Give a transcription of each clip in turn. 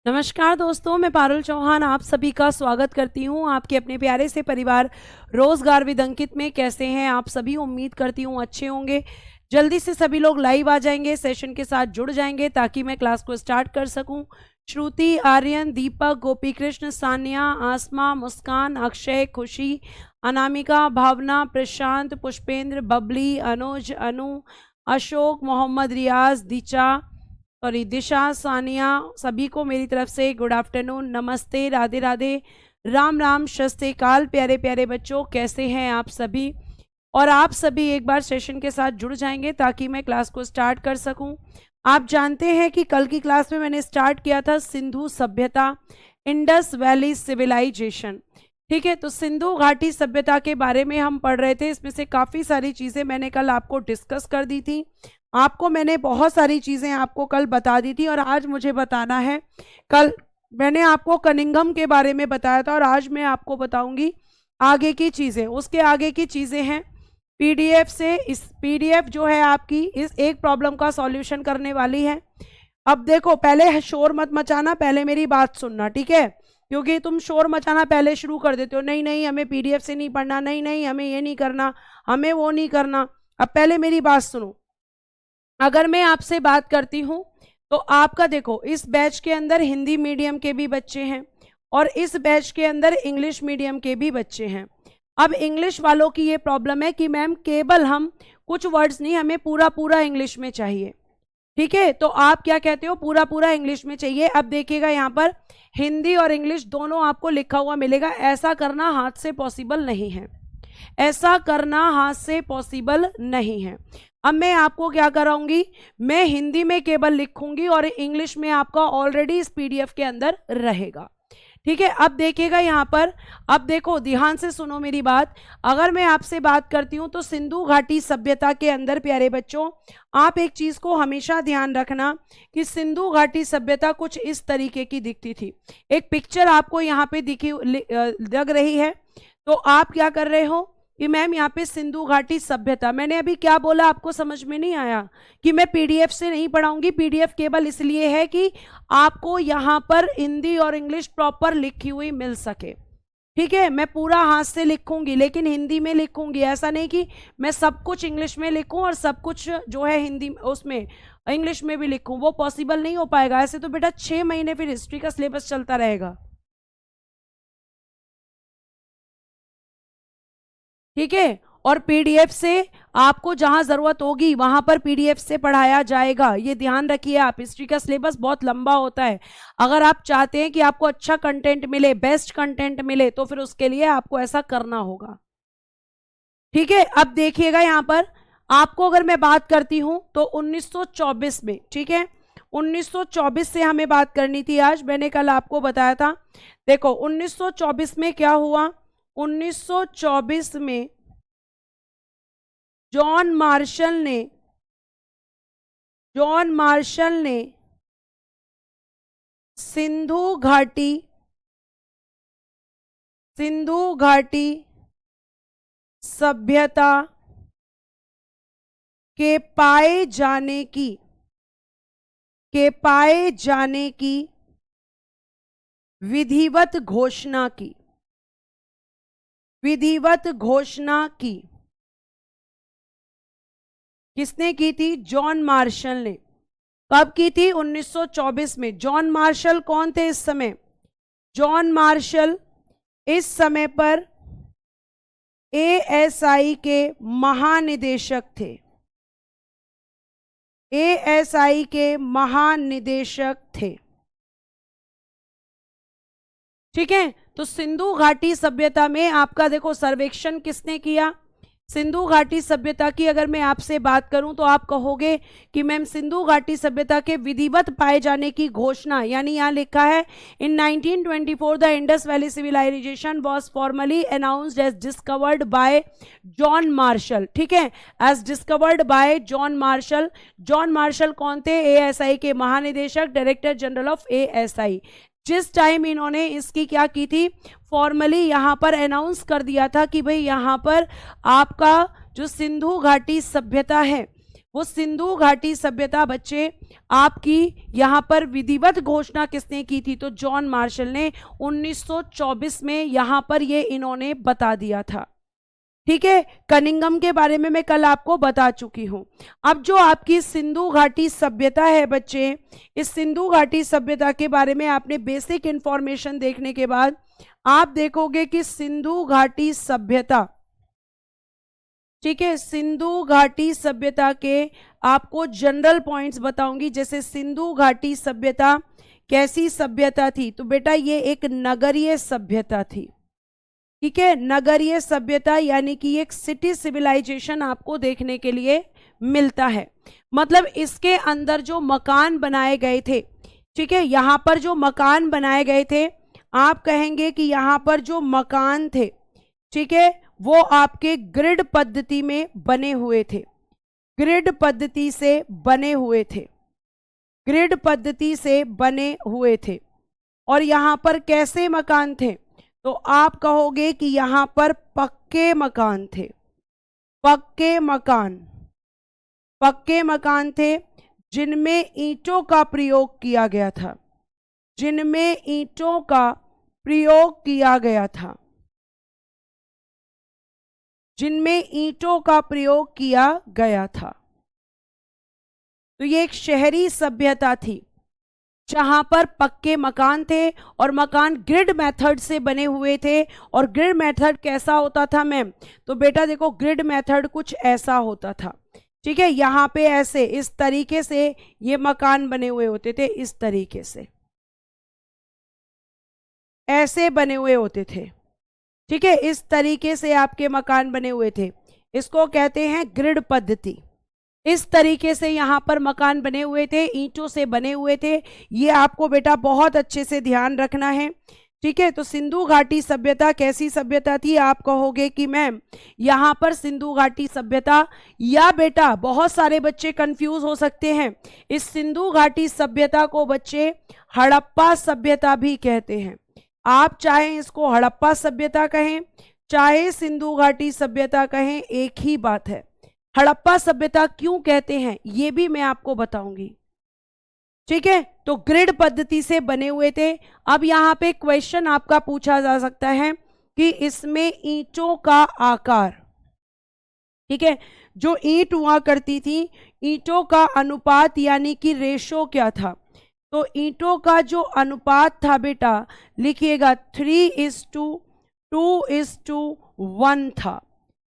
नमस्कार दोस्तों, मैं पारुल चौहान आप सभी का स्वागत करती हूँ आपके अपने प्यारे से परिवार रोजगार विद अंकित में। कैसे हैं आप सभी? उम्मीद करती हूँ अच्छे होंगे। जल्दी से सभी लोग लाइव आ जाएंगे, सेशन के साथ जुड़ जाएंगे ताकि मैं क्लास को स्टार्ट कर सकूँ। श्रुति, आर्यन, दीपक, गोपी कृष्ण, सानिया, आसमा, मुस्कान, अक्षय, खुशी, अनामिका, भावना, प्रशांत, पुष्पेंद्र, बबली, अनुज, अनु, अशोक, मोहम्मद रियाज, दिशा, सानिया, सभी को मेरी तरफ से गुड आफ्टरनून, नमस्ते, राधे राधे, राम राम, शस्ते काल। प्यारे प्यारे बच्चों, कैसे हैं आप सभी? और आप सभी एक बार सेशन के साथ जुड़ जाएंगे ताकि मैं क्लास को स्टार्ट कर सकूं। आप जानते हैं कि कल की क्लास में मैंने स्टार्ट किया था सिंधु सभ्यता, इंडस वैली सिविलाइजेशन। ठीक है, तो सिंधु घाटी सभ्यता के बारे में हम पढ़ रहे थे। इसमें से काफ़ी सारी चीज़ें मैंने कल आपको डिस्कस कर दी थी। आपको मैंने बहुत सारी चीज़ें आपको कल बता दी थी और आज मुझे बताना है। कल मैंने आपको कनिंघम के बारे में बताया था और आज मैं आपको बताऊंगी आगे की चीज़ें। उसके आगे की चीज़ें हैं पीडीएफ से। इस पीडीएफ जो है आपकी इस एक प्रॉब्लम का सॉल्यूशन करने वाली है। अब देखो, पहले शोर मत मचाना, पहले मेरी बात सुनना, ठीक है? क्योंकि तुम शोर मचाना पहले शुरू कर देते हो, नहीं नहीं हमें पीडीएफ से नहीं पढ़ना, नहीं नहीं हमें ये नहीं करना, हमें वो नहीं करना। अब पहले मेरी बात सुनो। अगर मैं आपसे बात करती हूँ तो आपका देखो, इस बैच के अंदर हिंदी मीडियम के भी बच्चे हैं और इस बैच के अंदर इंग्लिश मीडियम के भी बच्चे हैं। अब इंग्लिश वालों की ये प्रॉब्लम है कि मैम केवल हम कुछ वर्ड्स नहीं, हमें पूरा पूरा इंग्लिश में चाहिए। ठीक है, तो आप क्या कहते हो? पूरा पूरा इंग्लिश में चाहिए। अब देखिएगा यहाँ पर हिंदी और इंग्लिश दोनों आपको लिखा हुआ मिलेगा। ऐसा करना हाथ से पॉसिबल नहीं है, ऐसा करना हाथ से पॉसिबल नहीं है। अब मैं आपको क्या कराऊंगी, मैं हिंदी में केवल लिखूंगी और इंग्लिश में आपका ऑलरेडी इस पीडीएफ के अंदर रहेगा। ठीक है, अब देखिएगा यहाँ पर, अब देखो ध्यान से सुनो मेरी बात। अगर मैं आपसे बात करती हूँ तो सिंधु घाटी सभ्यता के अंदर प्यारे बच्चों, आप एक चीज को हमेशा ध्यान रखना कि सिंधु घाटी सभ्यता कुछ इस तरीके की दिखती थी। एक पिक्चर आपको यहाँ पे दिखी लग रही है, तो आप क्या कर रहे हो कि मैम यहाँ पे सिंधु घाटी सभ्यता, मैंने अभी क्या बोला आपको समझ में नहीं आया? कि मैं पीडीएफ से नहीं पढ़ाऊंगी। पीडीएफ केवल इसलिए है कि आपको यहाँ पर हिंदी और इंग्लिश प्रॉपर लिखी हुई मिल सके। ठीक है, मैं पूरा हाथ से लिखूंगी लेकिन हिंदी में लिखूंगी। ऐसा नहीं कि मैं सब कुछ इंग्लिश में लिखूं और सब कुछ जो है हिंदी उसमें इंग्लिश में भी लिखूं, वो पॉसिबल नहीं हो पाएगा। ऐसे तो बेटा 6 महीने फिर हिस्ट्री का सिलेबस चलता रहेगा। ठीक है, और पीडीएफ से आपको जहां जरूरत होगी वहां पर पीडीएफ से पढ़ाया जाएगा, ये ध्यान रखिए आप। हिस्ट्री का सिलेबस बहुत लंबा होता है। अगर आप चाहते हैं कि आपको अच्छा कंटेंट मिले, बेस्ट कंटेंट मिले, तो फिर उसके लिए आपको ऐसा करना होगा। ठीक है, अब देखिएगा यहाँ पर आपको अगर मैं बात करती हूं तो 1924 में, ठीक है, 1924 से हमें बात करनी थी आज। मैंने कल आपको बताया था। देखो 1924 में क्या हुआ, 1924 में जॉन मार्शल ने सिंधु घाटी सभ्यता के पाए जाने की विधिवत घोषणा की। किसने की थी? जॉन मार्शल ने। कब की थी? 1924 में। जॉन मार्शल कौन थे इस समय? जॉन मार्शल इस समय पर एएसआई के महानिदेशक थे। एएसआई के महानिदेशक थे। ठीक है, तो सिंधु घाटी सभ्यता में आपका देखो सर्वेक्षण किसने किया? सिंधु घाटी सभ्यता की अगर मैं आपसे बात करूं तो आप कहोगे कि मैम सिंधु घाटी सभ्यता के विधिवत पाए जाने की घोषणा, यानी यहां लिखा है in 1924 the Indus valley civilisation was formally announced as discovered by John Marshall. ठीक है, as discovered by John Marshall. John Marshall कौन थे? एएसआई के महानिदेशक, डायरेक्टर जनरल ऑफ एएसआई। जिस टाइम इन्होंने इसकी क्या की थी, फॉर्मली यहाँ पर अनाउंस कर दिया था कि भाई यहाँ पर आपका जो सिंधु घाटी सभ्यता है वो सिंधु घाटी सभ्यता बच्चे आपकी यहाँ पर विधिवत घोषणा किसने की थी? तो जॉन मार्शल ने 1924 में यहाँ पर ये इन्होंने बता दिया था। ठीक है, कनिंघम के बारे में मैं कल आपको बता चुकी हूं। अब जो आपकी सिंधु घाटी सभ्यता है बच्चे, इस सिंधु घाटी सभ्यता के बारे में आपने बेसिक इंफॉर्मेशन देखने के बाद आप देखोगे कि सिंधु घाटी सभ्यता, ठीक है, सिंधु घाटी सभ्यता के आपको जनरल पॉइंट्स बताऊंगी। जैसे सिंधु घाटी सभ्यता कैसी सभ्यता थी? तो बेटा ये एक नगरीय सभ्यता थी। ठीक है, नगरीय सभ्यता यानी कि एक सिटी सिविलाइजेशन आपको देखने के लिए मिलता है। मतलब इसके अंदर जो मकान बनाए गए थे, ठीक है, यहाँ पर जो मकान बनाए गए थे, आप कहेंगे कि यहाँ पर जो मकान थे, ठीक है, वो आपके ग्रिड पद्धति में बने हुए थे, ग्रिड पद्धति से बने हुए थे, ग्रिड पद्धति से बने हुए थे। और यहाँ पर कैसे मकान थे? तो आप कहोगे कि यहाँ पर पक्के मकान थे, पक्के मकान, पक्के मकान थे जिनमें ईंटों का प्रयोग किया गया था, जिनमें ईंटों का प्रयोग किया गया था, जिनमें ईंटों का प्रयोग किया गया था। तो ये एक शहरी सभ्यता थी जहां पर पक्के मकान थे और मकान ग्रिड मेथड से बने हुए थे। और ग्रिड मेथड कैसा होता था मैम? तो बेटा देखो, ग्रिड मेथड कुछ ऐसा होता था, ठीक है, यहाँ पे ऐसे इस तरीके से ये मकान बने हुए होते थे, इस तरीके से ऐसे बने हुए होते थे, ठीक है, इस तरीके से आपके मकान बने हुए थे। इसको कहते हैं ग्रिड पद्धति। इस तरीके से यहाँ पर मकान बने हुए थे, ईंटों से बने हुए थे। ये आपको बेटा बहुत अच्छे से ध्यान रखना है, ठीक है। तो सिंधु घाटी सभ्यता कैसी सभ्यता थी? आप कहोगे कि मैम यहाँ पर सिंधु घाटी सभ्यता, या बेटा बहुत सारे बच्चे कंफ्यूज हो सकते हैं, इस सिंधु घाटी सभ्यता को बच्चे हड़प्पा सभ्यता भी कहते हैं। आप चाहे इसको हड़प्पा सभ्यता कहें, चाहे सिंधु घाटी सभ्यता कहें, एक ही बात है। हड़प्पा सभ्यता क्यों कहते हैं ये भी मैं आपको बताऊंगी, ठीक है। तो ग्रिड पद्धति से बने हुए थे। अब यहाँ पे क्वेश्चन आपका पूछा जा सकता है कि इसमें ईंटों का आकार, ठीक है, जो ईंट हुआ करती थी, ईंटों का अनुपात यानी कि रेशो क्या था? तो ईंटों का जो अनुपात था बेटा, लिखिएगा 3:2:1 था,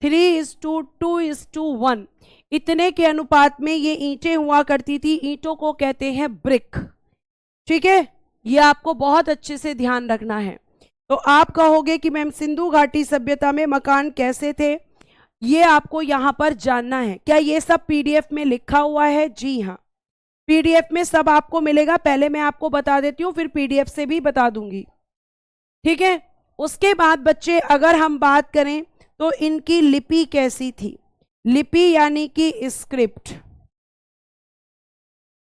3:2:1। इतने के अनुपात में ये ईंटें हुआ करती थी। ईंटों को कहते हैं ब्रिक, ठीक है, ये आपको बहुत अच्छे से ध्यान रखना है। तो आप कहोगे कि मैम सिंधु घाटी सभ्यता में मकान कैसे थे, ये आपको यहाँ पर जानना है। क्या ये सब पीडीएफ में लिखा हुआ है? जी हाँ, पीडीएफ में सब आपको मिलेगा। पहले मैं आपको बता देती हूँ, फिर पीडीएफ से भी बता दूंगी, ठीक है। उसके बाद बच्चे अगर हम बात करें तो इनकी लिपि कैसी थी? लिपि यानी कि स्क्रिप्ट।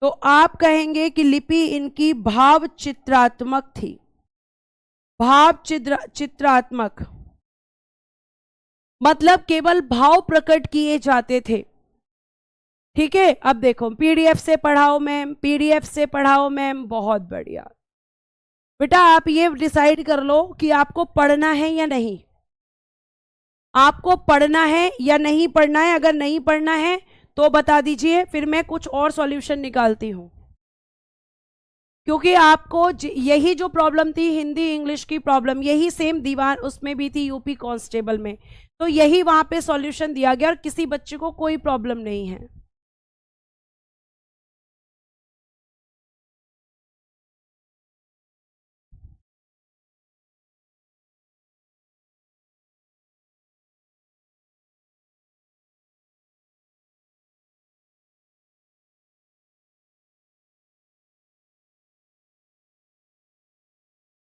तो आप कहेंगे कि लिपि इनकी भाव चित्रात्मक थी, भाव चित्रात्मक, मतलब केवल भाव प्रकट किए जाते थे, ठीक है। अब देखो, पीडीएफ से पढ़ाओ मैम, पीडीएफ से पढ़ाओ मैम, बहुत बढ़िया बेटा। आप ये डिसाइड कर लो कि आपको पढ़ना है या नहीं, आपको पढ़ना है या नहीं पढ़ना है। अगर नहीं पढ़ना है तो बता दीजिए, फिर मैं कुछ और सॉल्यूशन निकालती हूं। क्योंकि आपको यही जो प्रॉब्लम थी, हिंदी इंग्लिश की प्रॉब्लम, यही सेम दीवान उसमें भी थी, यूपी कांस्टेबल में, तो यही वहां पे सॉल्यूशन दिया गया और किसी बच्चे को कोई प्रॉब्लम नहीं है।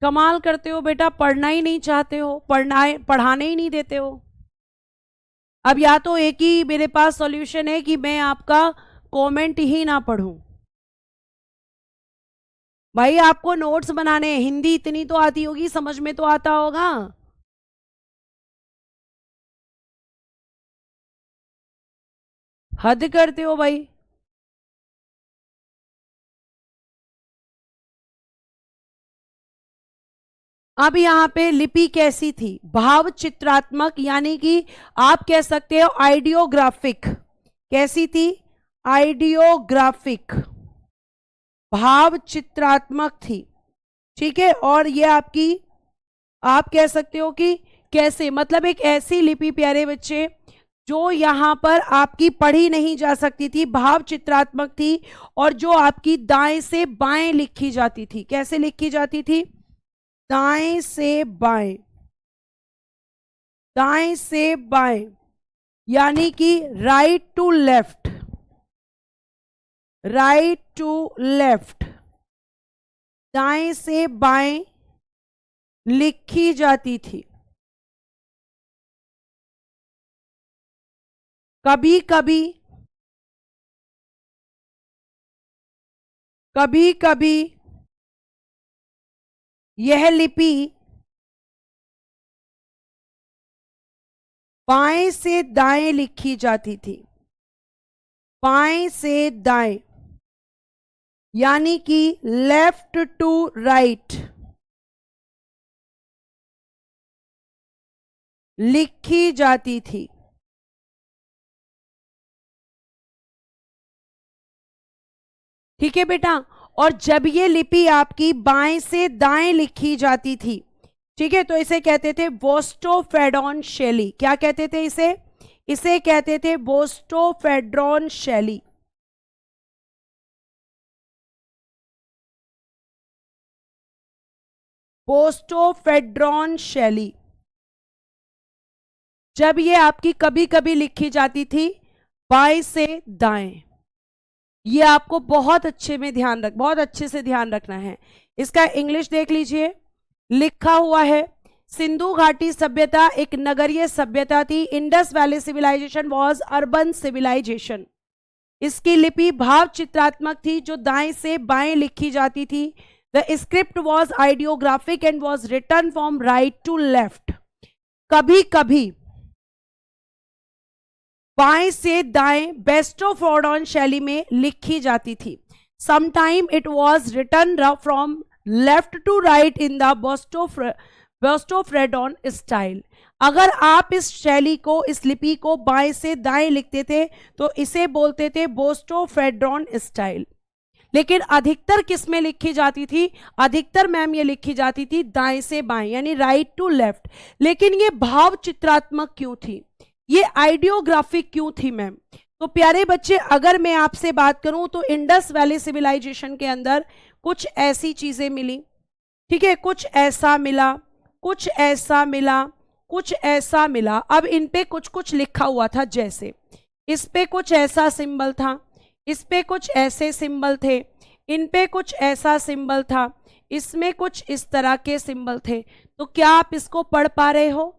कमाल करते हो बेटा, पढ़ना ही नहीं चाहते हो, पढ़ाने ही नहीं देते हो। अब या तो एक ही मेरे पास सॉल्यूशन है कि मैं आपका कमेंट ही ना पढूं। भाई आपको नोट्स बनाने हैं, हिंदी इतनी तो आती होगी, समझ में तो आता होगा। हद करते हो भाई। अब यहां पे लिपि कैसी थी? भाव चित्रात्मक, यानी कि आप कह सकते हो आइडियोग्राफिक। कैसी थी? आइडियोग्राफिक, भाव चित्रात्मक थी। ठीक है, और ये आपकी, आप कह सकते हो कि कैसे, मतलब एक ऐसी लिपि प्यारे बच्चे जो यहां पर आपकी पढ़ी नहीं जा सकती थी, भाव चित्रात्मक थी, और जो आपकी दाएं से बाएं लिखी जाती थी। कैसे लिखी जाती थी? दाएं से बाएं, दाएं से बाएं, यानी कि right to left, right to left, दाएं से बाएं लिखी जाती थी। कभी कभी, कभी कभी यह लिपि बाएं से दाएं लिखी जाती थी। बाएं से दाएं, यानी कि लेफ्ट टू राइट लिखी जाती थी। ठीक है बेटा, और जब ये लिपि आपकी बाएं से दाएं लिखी जाती थी, ठीक है, तो इसे कहते थे बोस्टोफेडोन शैली। क्या कहते थे इसे? इसे कहते थे बोस्टोफेड्रॉन शैली। बोस्टोफेड्रॉन शैली। जब ये आपकी कभी कभी लिखी जाती थी बाएं से दाएं, ये आपको बहुत अच्छे में ध्यान रख, बहुत अच्छे से ध्यान रखना है। इसका इंग्लिश देख लीजिए, लिखा हुआ है सिंधु घाटी सभ्यता एक नगरीय सभ्यता थी। Indus valley civilisation was urban civilisation. इसकी लिपि भाव चित्रात्मक थी, जो दाएं से बाएं लिखी जाती थी। The script was ideographic and was written from right to left. कभी कभी बाएं से दाएं बोस्टोफेडोन शैली में लिखी जाती थी। Sometime it was written from left to right in the boustrophedon style. अगर आप इस शैली को, इस लिपि को बाएं से दाएं लिखते थे तो इसे बोलते थे बोस्टोफेडोन स्टाइल। लेकिन अधिकतर किस में लिखी जाती थी? अधिकतर मैम ये लिखी जाती थी दाएं से बाएं, यानी राइट टू लेफ्ट। लेकिन ये भाव चित्रात्मक क्यों थी? ये आइडियोग्राफिक क्यों थी मैम? तो प्यारे बच्चे, अगर मैं आपसे बात करूं तो इंडस वैली सिविलाइजेशन के अंदर कुछ ऐसी चीजें मिली। ठीक है, कुछ ऐसा मिला, कुछ ऐसा मिला, कुछ ऐसा मिला। अब इन पे कुछ कुछ लिखा हुआ था, जैसे इस पे कुछ ऐसा सिंबल था, इस पे कुछ ऐसे सिंबल थे, इन पे कुछ ऐसा सिंबल था, इसमें कुछ इस तरह के सिंबल थे। तो क्या आप इसको पढ़ पा रहे हो?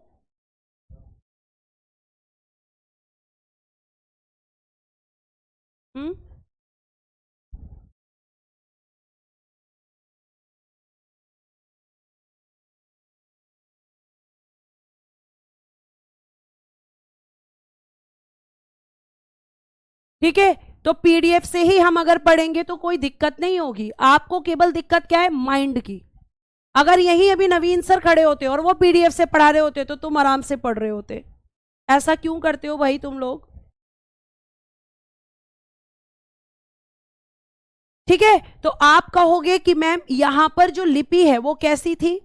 ठीक है, तो पीडीएफ से ही हम अगर पढ़ेंगे तो कोई दिक्कत नहीं होगी। आपको केवल दिक्कत क्या है? माइंड की। अगर यही अभी नवीन सर खड़े होते और वो पीडीएफ से पढ़ा रहे होते तो तुम आराम से पढ़ रहे होते। ऐसा क्यों करते हो भाई तुम लोग? ठीक है, तो आप कहोगे कि मैम यहां पर जो लिपि है वो कैसी थी?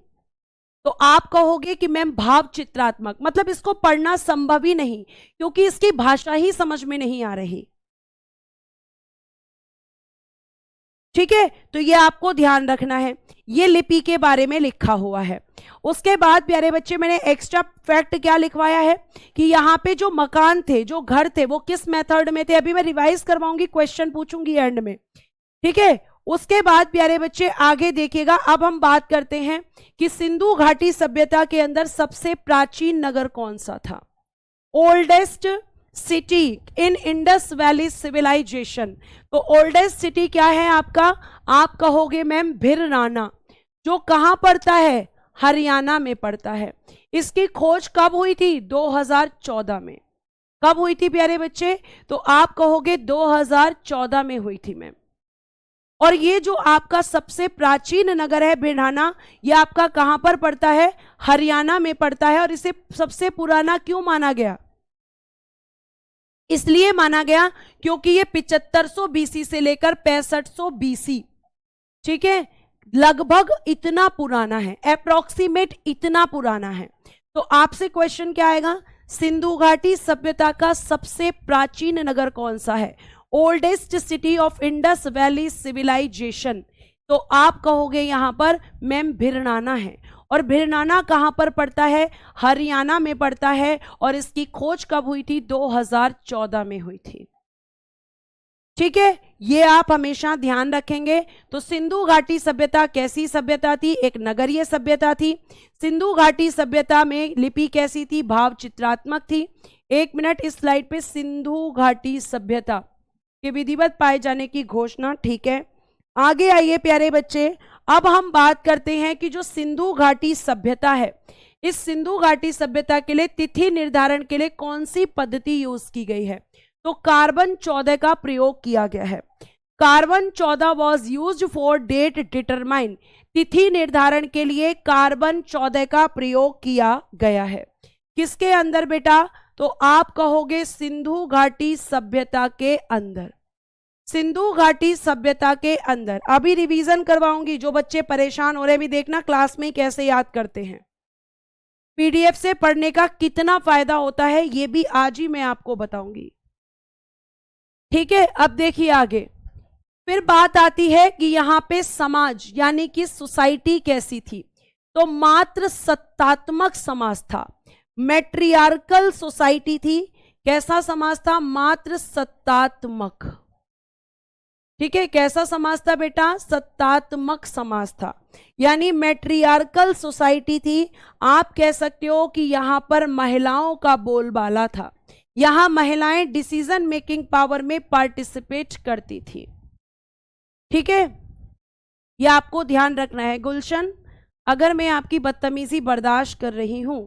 तो आप कहोगे कि मैम भाव चित्रात्मक, मतलब इसको पढ़ना संभव ही नहीं, क्योंकि इसकी भाषा ही समझ में नहीं आ रही। ठीक है, तो ये आपको ध्यान रखना है, ये लिपि के बारे में लिखा हुआ है। उसके बाद प्यारे बच्चे, मैंने एक्स्ट्रा फैक्ट क्या लिखवाया है कि यहाँ पे जो मकान थे, जो घर थे, वो किस मेथड में थे। अभी मैं रिवाइज करवाऊंगी, क्वेश्चन पूछूंगी एंड में। ठीक है, उसके बाद प्यारे बच्चे आगे देखिएगा। अब हम बात करते हैं कि सिंधु घाटी सभ्यता के अंदर सबसे प्राचीन नगर कौन सा था? Oldest city in Indus valley civilisation. तो ओल्डेस्ट सिटी क्या है आपका? आप कहोगे मैम भिरराना, जो कहां पड़ता है? हरियाणा में पड़ता है। इसकी खोज कब हुई थी? 2014 में। कब हुई थी प्यारे बच्चे? तो आप कहोगे 2014 में हुई थी मैम। और ये जो आपका सबसे प्राचीन नगर है भिड़ाना, ये आपका कहां पर पड़ता है? हरियाणा में पड़ता है। और इसे सबसे पुराना क्यों माना गया? इसलिए माना गया क्योंकि ये 7500 बीसी से लेकर 6500 बीसी, ठीक है, लगभग इतना पुराना है, अप्रोक्सीमेट इतना पुराना है। तो आपसे क्वेश्चन क्या आएगा? सिंधु घाटी सभ्यता का सबसे प्राचीन नगर कौन सा है? Oldest city of Indus valley civilisation. तो आप कहोगे यहां पर मैम भिड़ाना है। और भिड़ाना कहां पर पड़ता है? हरियाणा में पड़ता है। और इसकी खोज कब हुई थी? 2014 में हुई थी। ठीक है, ये आप हमेशा ध्यान रखेंगे। तो सिंधु घाटी सभ्यता कैसी सभ्यता थी? एक नगरीय सभ्यता थी। सिंधु घाटी सभ्यता में लिपि कैसी थी? भाव चित्रात्मक थी। एक मिनट, इस स्लाइड पे सिंधु घाटी सभ्यता के विधिवत पाए जाने की घोषणा, ठीक है। आगे आइए प्यारे बच्चे, अब हम बात करते हैं कि जो सिंधु घाटी सभ्यता है, इस सिंधु घाटी सभ्यता के लिए तिथि निर्धारण के लिए कौन सी पद्धति यूज की गई है? तो कार्बन 14 का प्रयोग किया गया है। Carbon 14 was use for date determine. तिथि निर्धारण के लिए कार्बन 14 का प्रयोग किया गया है। किसके अंदर बेटा? तो आप कहोगे सिंधु घाटी सभ्यता के अंदर। सिंधु घाटी सभ्यता के अंदर। अभी रिवीजन करवाऊंगी, जो बच्चे परेशान हो रहे हैं भी देखना क्लास में कैसे याद करते हैं। पीडीएफ से पढ़ने का कितना फायदा होता है ये भी आज ही मैं आपको बताऊंगी, ठीक है। अब देखिए आगे, फिर बात आती है कि यहां पे समाज यानी कि सोसाइटी कैसी थी? तो मात्र सत्तात्मक समाज था, मैट्रियार्कल सोसाइटी थी। कैसा समाज था? मात्र सत्तात्मक, ठीक है। कैसा समाज था बेटा? सत्तात्मक समाज था, यानी मैट्रियार्कल सोसाइटी थी। आप कह सकते हो कि यहां पर महिलाओं का बोलबाला था। यहां महिलाएं डिसीजन मेकिंग पावर में पार्टिसिपेट करती थी, ठीक है। यह आपको ध्यान रखना है। गुलशन, अगर मैं आपकी बदतमीजी बर्दाश्त कर रही हूं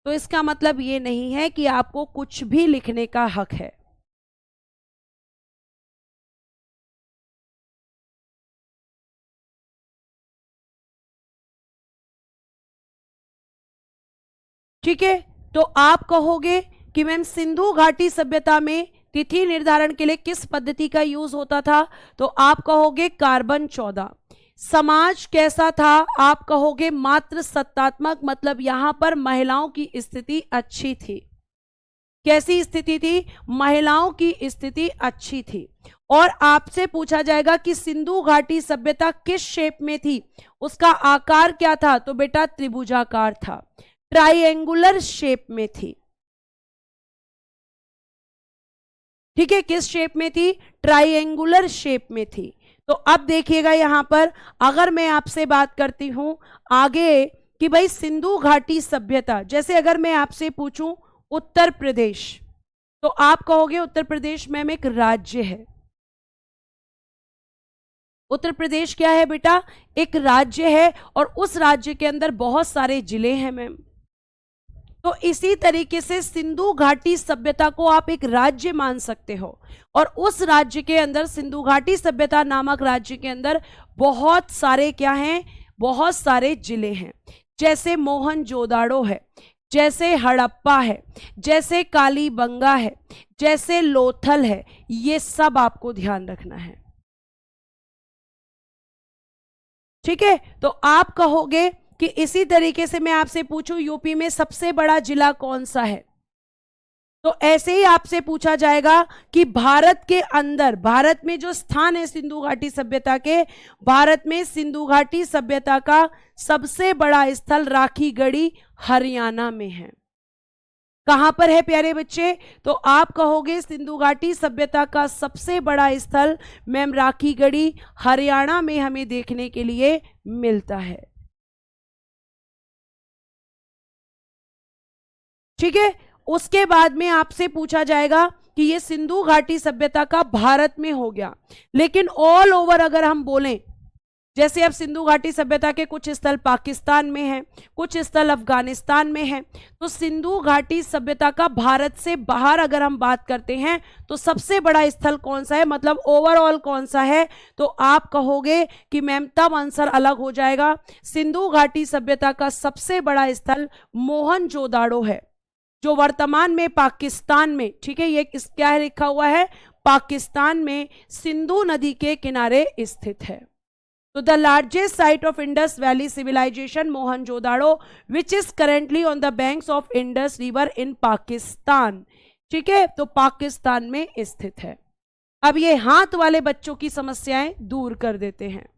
तो इसका मतलब ये नहीं है कि आपको कुछ भी लिखने का हक है। ठीक है, तो आप कहोगे कि मैम सिंधु घाटी सभ्यता में तिथि निर्धारण के लिए किस पद्धति का यूज होता था? तो आप कहोगे कार्बन 14। समाज कैसा था? आप कहोगे मात्र सत्तात्मक, मतलब यहां पर महिलाओं की स्थिति अच्छी थी। कैसी स्थिति थी? महिलाओं की स्थिति अच्छी थी। और आपसे पूछा जाएगा कि सिंधु घाटी सभ्यता किस शेप में थी, उसका आकार क्या था? तो बेटा त्रिभुजाकार था, ट्राइएंगुलर शेप में थी, ठीक है। किस शेप में थी? ट्राइएंगुलर शेप में थी। तो अब देखिएगा यहां पर, अगर मैं आपसे बात करती हूं आगे कि भाई सिंधु घाटी सभ्यता, जैसे अगर मैं आपसे पूछूं उत्तर प्रदेश, तो आप कहोगे उत्तर प्रदेश मैम एक राज्य है। उत्तर प्रदेश क्या है बेटा? एक राज्य है, और उस राज्य के अंदर बहुत सारे जिले हैं मैम। तो इसी तरीके से सिंधु घाटी सभ्यता को आप एक राज्य मान सकते हो, और उस राज्य के अंदर सिंधु घाटी सभ्यता नामक राज्य के अंदर बहुत सारे क्या हैं? बहुत सारे जिले हैं। जैसे मोहनजोदाड़ो है, जैसे हड़प्पा है, जैसे कालीबंगा है, जैसे लोथल है। ये सब आपको ध्यान रखना है, ठीक है। तो आप कहोगे कि इसी तरीके से मैं आपसे पूछूं यूपी में सबसे बड़ा जिला कौन सा है? तो ऐसे ही आपसे पूछा जाएगा कि भारत के अंदर, भारत में जो स्थान है सिंधु घाटी सभ्यता के, भारत में सिंधु घाटी सभ्यता का सबसे बड़ा स्थल राखीगढ़ी हरियाणा में है। कहां पर है प्यारे बच्चे? तो आप कहोगे सिंधु घाटी सभ्यता का सबसे बड़ा स्थल मैम राखीगढ़ी हरियाणा में हमें देखने के लिए मिलता है, ठीक है। उसके बाद में आपसे पूछा जाएगा कि ये सिंधु घाटी सभ्यता का भारत में हो गया, लेकिन ऑल ओवर अगर हम बोलें जैसे अब सिंधु घाटी सभ्यता के कुछ स्थल पाकिस्तान में हैं, कुछ स्थल अफगानिस्तान में हैं। तो सिंधु घाटी सभ्यता का भारत से बाहर अगर हम बात करते हैं तो सबसे बड़ा स्थल कौन सा है, मतलब ओवरऑल कौन सा है, तो आप कहोगे कि मैम तब आंसर अलग हो जाएगा। सिंधु घाटी सभ्यता का सबसे बड़ा स्थल मोहनजोदाड़ो है, जो वर्तमान में पाकिस्तान में, ठीक है, ये क्या है लिखा हुआ है, पाकिस्तान में सिंधु नदी के किनारे स्थित है। तो the largest site of Indus valley civilisation Mohenjodaro which is currently on the banks of Indus river in Pakistan, ठीक है, तो पाकिस्तान में स्थित है। अब ये हाथ वाले बच्चों की समस्याएं दूर कर देते हैं।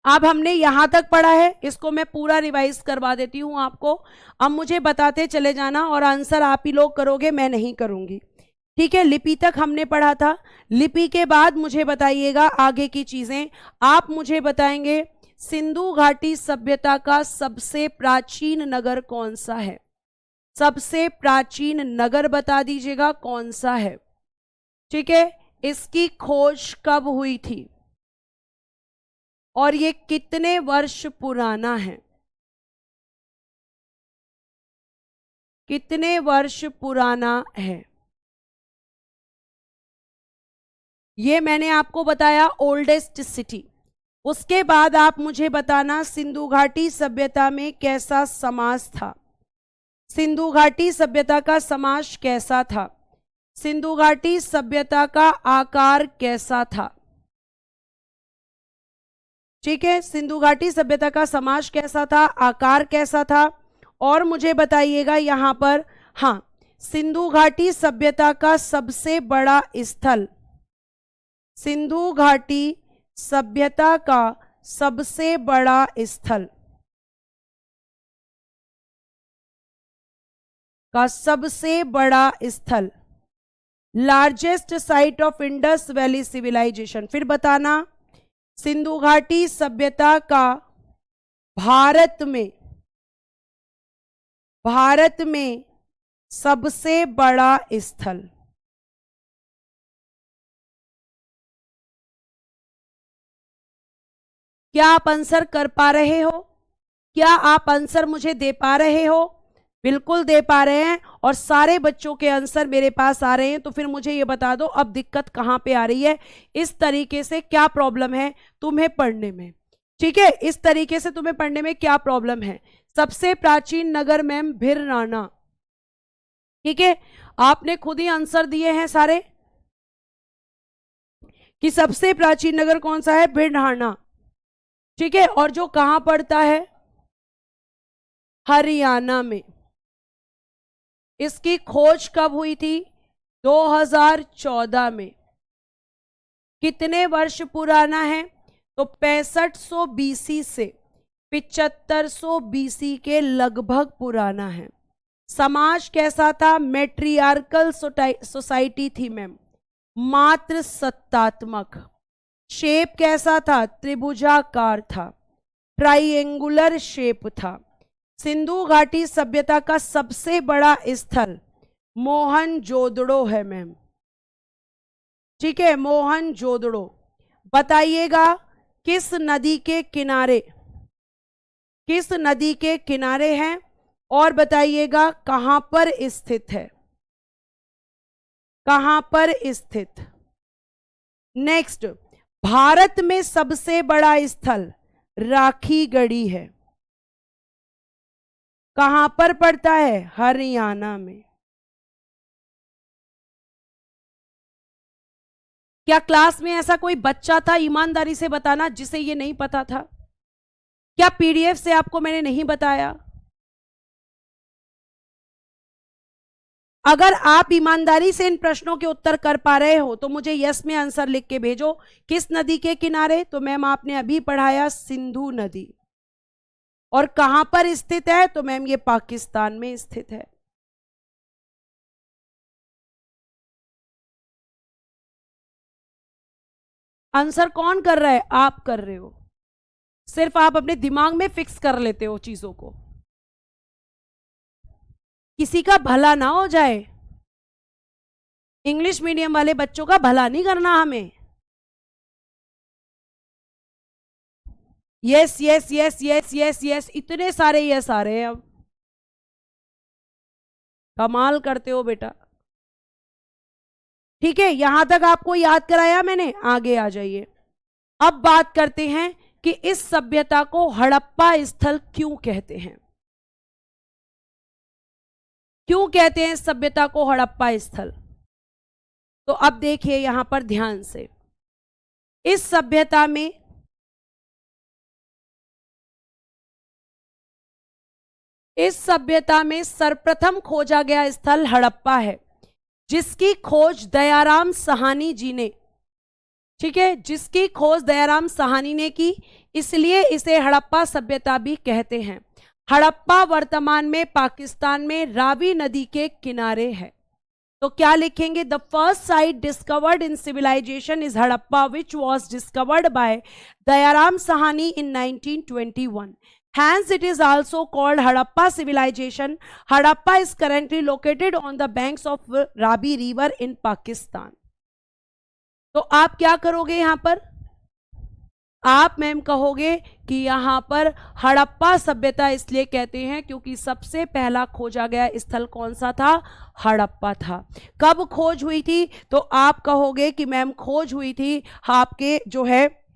अब हमने यहां तक पढ़ा है, इसको मैं पूरा रिवाइज करवा देती हूं आपको। अब मुझे बताते चले जाना और आंसर आप ही लोग करोगे, मैं नहीं करूंगी, ठीक है। लिपि तक हमने पढ़ा था, लिपि के बाद मुझे बताइएगा आगे की चीजें। आप मुझे बताएंगे सिंधु घाटी सभ्यता का सबसे प्राचीन नगर कौन सा है, सबसे प्राचीन नगर बता दीजिएगा कौन सा है, ठीक है। इसकी खोज कब हुई थी और ये कितने वर्ष पुराना है, कितने वर्ष पुराना है, ये मैंने आपको बताया ओल्डेस्ट सिटी। उसके बाद आप मुझे बताना सिंधु घाटी सभ्यता में कैसा समाज था, सिंधु घाटी सभ्यता का समाज कैसा था, सिंधु घाटी सभ्यता का आकार कैसा था, ठीक है। सिंधु घाटी सभ्यता का समाज कैसा था, आकार कैसा था, और मुझे बताइएगा यहां पर, हाँ, सिंधु घाटी सभ्यता का सबसे बड़ा स्थल, सिंधु घाटी सभ्यता का सबसे बड़ा स्थल का सबसे बड़ा स्थल, largest site of Indus valley civilisation. फिर बताना सिंधु घाटी सभ्यता का भारत में सबसे बड़ा स्थल, क्या आप आंसर कर पा रहे हो, क्या आप आंसर मुझे दे पा रहे हो, बिल्कुल दे पा रहे हैं, और सारे बच्चों के आंसर मेरे पास आ रहे हैं। तो फिर मुझे ये बता दो अब दिक्कत कहां पे आ रही है, इस तरीके से क्या प्रॉब्लम है तुम्हें पढ़ने में, ठीक है, इस तरीके से तुम्हें पढ़ने में क्या प्रॉब्लम है। सबसे प्राचीन नगर मैम भिरनाना, ठीक है, आपने खुद ही आंसर दिए हैं सारे कि सबसे प्राचीन नगर कौन सा है, भिरनाना, ठीक है, और जो कहां पड़ता है, हरियाणा में। इसकी खोज कब हुई थी, 2014 में। कितने वर्ष पुराना है, तो 6500 बीसी से 7500 बीसी के लगभग पुराना है। समाज कैसा था, मैट्रियार्कल सोसाइटी थी मैम, मात्र सत्तात्मक। शेप कैसा था, त्रिभुजाकार था, ट्राइएंगुलर शेप था। सिंधु घाटी सभ्यता का सबसे बड़ा स्थल मोहनजोदड़ो है मैम, ठीक है, मोहनजोदड़ो। बताइएगा किस नदी के किनारे, किस नदी के किनारे है, और बताइएगा कहां पर स्थित है, कहां पर स्थित। नेक्स्ट, भारत में सबसे बड़ा स्थल राखीगढ़ी है, कहां पर पड़ता है, हरियाणा में। क्या क्लास में ऐसा कोई बच्चा था, ईमानदारी से बताना, जिसे ये नहीं पता था? क्या पीडीएफ से आपको मैंने नहीं बताया? अगर आप ईमानदारी से इन प्रश्नों के उत्तर कर पा रहे हो तो मुझे यस में आंसर लिख के भेजो। किस नदी के किनारे, तो मैम आपने अभी पढ़ाया सिंधु नदी। और कहां पर स्थित है, तो मैम ये पाकिस्तान में स्थित है। आंसर कौन कर रहा है, आप कर रहे हो, सिर्फ आप अपने दिमाग में फिक्स कर लेते हो चीजों को, किसी का भला ना हो जाए। इंग्लिश मीडियम वाले बच्चों का भला नहीं करना हमें। Yes yes yes yes yes yes, इतने सारे यस आ रहे हैं अब, कमाल करते हो बेटा। ठीक है, यहां तक आपको याद कराया मैंने, आगे आ जाइए। अब बात करते हैं कि इस सभ्यता को हड़प्पा स्थल क्यों कहते हैं। क्यों कहते हैं इस सभ्यता को हड़प्पा स्थल? तो अब देखिए यहां पर ध्यान से, इस सभ्यता में सर्वप्रथम खोजा गया स्थल हड़प्पा है, जिसकी खोज दयाराम साहनी जी ने, ठीक है, जिसकी खोज दयाराम साहनी ने की, इसलिए इसे हड़प्पा सभ्यता भी कहते हैं। हड़प्पा वर्तमान में पाकिस्तान में रावी नदी के किनारे है। तो क्या लिखेंगे? The first site discovered in civilisation is Harappa which was discovered by Dayaram Sahni in 1921. Hence, it is also called Harappa civilization. Harappa is currently located on the banks of Ravi River in Pakistan. तो आप क्या करोगे यहां पर? आप ma'am कहोगे कि यहां पर हड़प्पा सभ्यता इसलिए कहते हैं क्योंकि सबसे पहला खोजा गया स्थल कौन सा था? हड़प्पा था। कब खोज हुई थी? तो आप कहोगे कि मैम खोज हुई थी आपके जो है,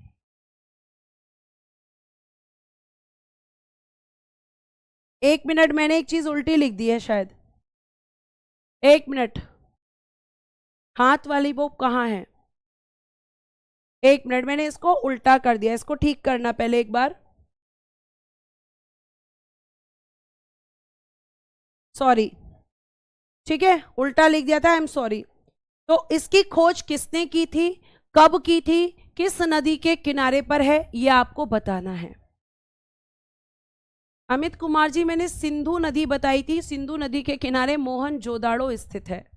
एक मिनट, मैंने एक चीज उल्टी लिख दी है शायद, एक मिनट, हाथ वाली वो कहाँ है? एक मिनट, मैंने इसको उल्टा कर दिया, इसको ठीक करना पहले एक बार, सॉरी, ठीक है, उल्टा लिख दिया था, आई एम सॉरी। तो इसकी खोज किसने की थी, कब की थी, किस नदी के किनारे पर है, यह आपको बताना है। अमित कुमार जी, मैंने सिंधु नदी बताई थी, सिंधु नदी के किनारे मोहनजोदाड़ो स्थित है।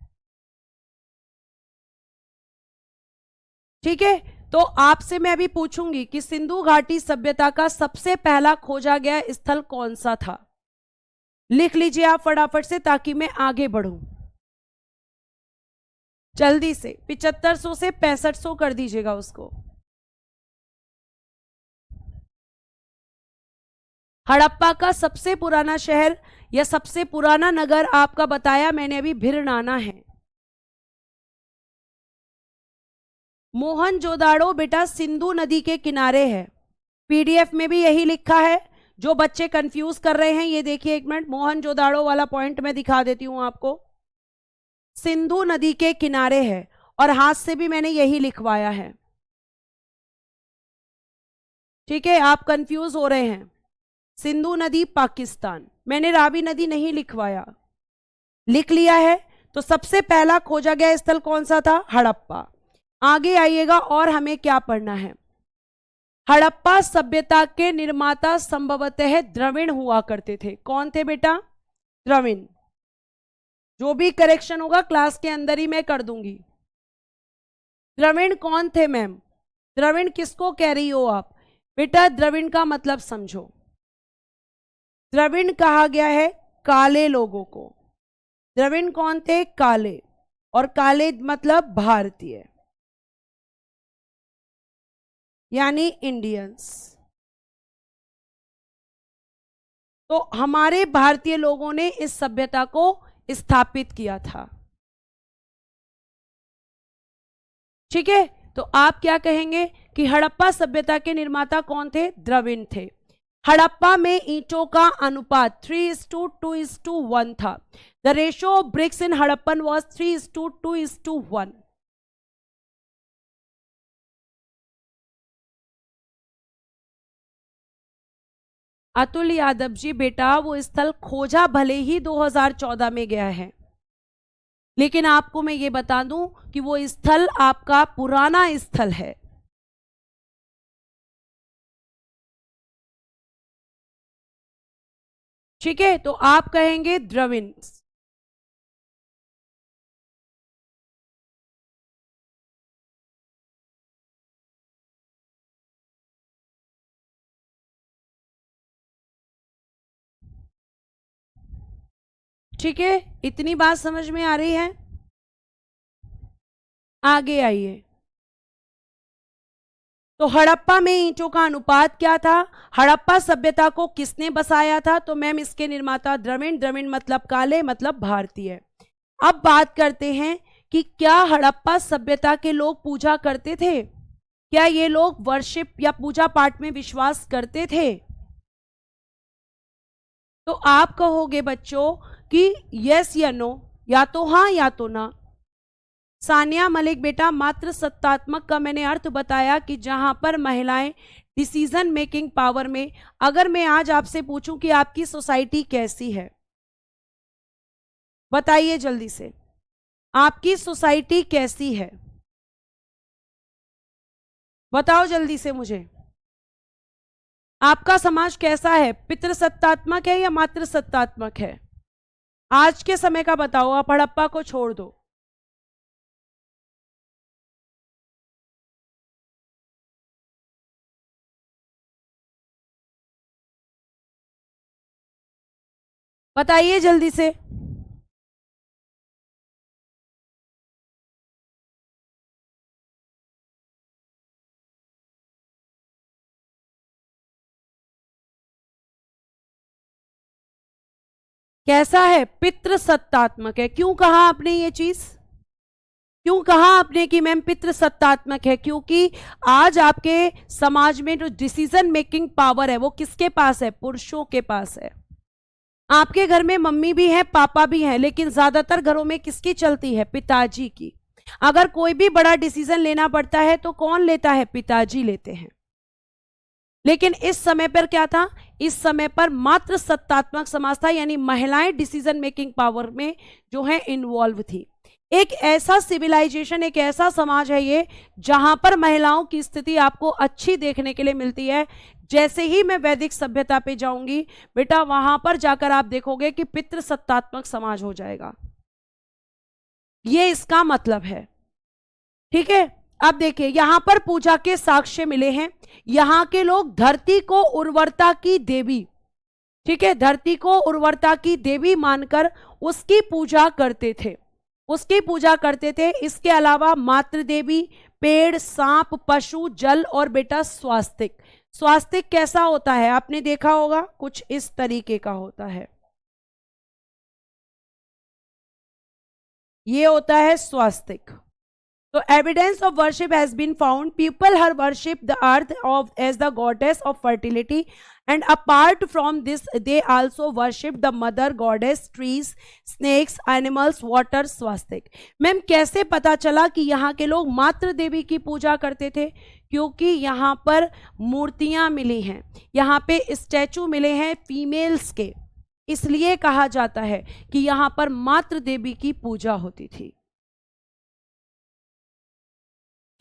ठीक है, तो आपसे मैं अभी पूछूंगी कि सिंधु घाटी सभ्यता का सबसे पहला खोजा गया स्थल कौन सा था? लिख लीजिए आप फटाफट से ताकि मैं आगे बढ़ूं जल्दी से। 7500 से 6500 कर दीजिएगा उसको। हड़प्पा का सबसे पुराना शहर या सबसे पुराना नगर आपका बताया मैंने अभी, भिरनाना है। मोहनजोदाड़ो बेटा सिंधु नदी के किनारे है, पीडीएफ में भी यही लिखा है। जो बच्चे कंफ्यूज कर रहे हैं, ये देखिए एक मिनट, मोहनजोदाड़ो वाला पॉइंट मैं दिखा देती हूं आपको, सिंधु नदी के किनारे है, और हाथ से भी मैंने यही लिखवाया है। ठीक है, आप कंफ्यूज हो रहे हैं, सिंधु नदी पाकिस्तान, मैंने रावी नदी नहीं लिखवाया, लिख लिया है। तो सबसे पहला खोजा गया स्थल कौन सा था? हड़प्पा। आगे आइएगा, और हमें क्या पढ़ना है? हड़प्पा सभ्यता के निर्माता संभवतः द्रविड़ हुआ करते थे। कौन थे बेटा? द्रविड़। जो भी करेक्शन होगा क्लास के अंदर ही मैं कर दूंगी। द्रविड़ कौन थे मैम? द्रविड़ किसको कह रही हो आप? बेटा द्रविड़ का मतलब समझो, द्रविड़ कहा गया है काले लोगों को। द्रविड़ कौन थे? काले, और काले मतलब भारतीय, यानी इंडियंस। तो हमारे भारतीय लोगों ने इस सभ्यता को स्थापित किया था। ठीक है, तो आप क्या कहेंगे कि हड़प्पा सभ्यता के निर्माता कौन थे? द्रविड़ थे। हड़प्पा में ईंटों का अनुपात 3:2:1 था। The ratio of bricks in Harappan was 3:2:1। Atul Yadav ji बेटा, वो स्थल खोजा भले ही 2014 में गया है, लेकिन आपको मैं ये बता दूं कि वो स्थल आपका पुराना स्थल है। ठीक है, तो आप कहेंगे द्रविड़। ठीक है, इतनी बात समझ में आ रही है? आगे आइए। तो हड़प्पा में ईंटों का अनुपात क्या था? हड़प्पा सभ्यता को किसने बसाया था? तो मैम इसके निर्माता द्रविड़, द्रविड़ मतलब काले मतलब भारतीय। अब बात करते हैं कि क्या हड़प्पा सभ्यता के लोग पूजा करते थे? क्या ये लोग वर्शिप या पूजा पाठ में विश्वास करते थे? तो आप कहोगे बच्चों कि यस या नो, या तो हाँ या तो ना। सानिया मलिक बेटा, मात्र सत्तात्मक का मैंने अर्थ बताया कि जहां पर महिलाएं डिसीजन मेकिंग पावर में, अगर मैं आज आपसे पूछूं कि आपकी सोसाइटी कैसी है, बताइए जल्दी से, आपकी सोसाइटी कैसी है, बताओ जल्दी से मुझे, आपका समाज कैसा है? पितृसत्तात्मक है या मातृ सत्तात्मक है? आज के समय का बताओ, आप हड़प्पा को छोड़ दो। बताइए जल्दी से। कैसा है? पितृसत्तात्मक है। क्यों कहा आपने ये चीज? क्यों कहा आपने कि मैम पितृसत्तात्मक है? क्योंकि आज आपके समाज में जो डिसीजन मेकिंग पावर है वो किसके पास है? पुरुषों के पास है। आपके घर में मम्मी भी है, पापा भी है, लेकिन ज्यादातर घरों में किसकी चलती है? पिताजी की। अगर कोई भी बड़ा डिसीजन लेना पड़ता है तो कौन लेता है? पिताजी लेते हैं। लेकिन इस समय पर क्या था? इस समय पर मात्र सत्तात्मक समाज था, यानी महिलाएं डिसीजन मेकिंग पावर में जो है इन्वॉल्व थी। एक ऐसा सिविलाइजेशन, एक ऐसा समाज है ये जहां पर महिलाओं की स्थिति आपको अच्छी देखने के लिए मिलती है। जैसे ही मैं वैदिक सभ्यता पे जाऊंगी बेटा, वहां पर जाकर आप देखोगे कि पितृसत्तात्मक समाज हो जाएगा। ये इसका मतलब है। ठीक है, अब देखिए यहां पर पूजा के साक्ष्य मिले हैं। यहां के लोग धरती को उर्वरता की देवी, ठीक है, धरती को उर्वरता की देवी मानकर उसकी पूजा करते थे, उसकी पूजा करते थे। इसके अलावा मातृ देवी, पेड़, सांप, पशु, जल और बेटा स्वास्तिक। स्वास्तिक कैसा होता है? आपने देखा होगा, कुछ इस तरीके का होता है। ये होता है स्वास्तिक। So evidence of worship has been found. People have worshipped the earth as the goddess of fertility, and apart from this, they also worship the mother goddess, trees, snakes, animals, water, swastik. Ma'am कैसे पता चला कि यहाँ के लोग मातृ देवी की पूजा करते थे? क्योंकि यहाँ पर मूर्तियां मिली हैं, यहाँ पे स्टैचू मिले हैं फीमेल्स के, इसलिए कहा जाता है कि यहाँ पर मातृ देवी की पूजा होती थी।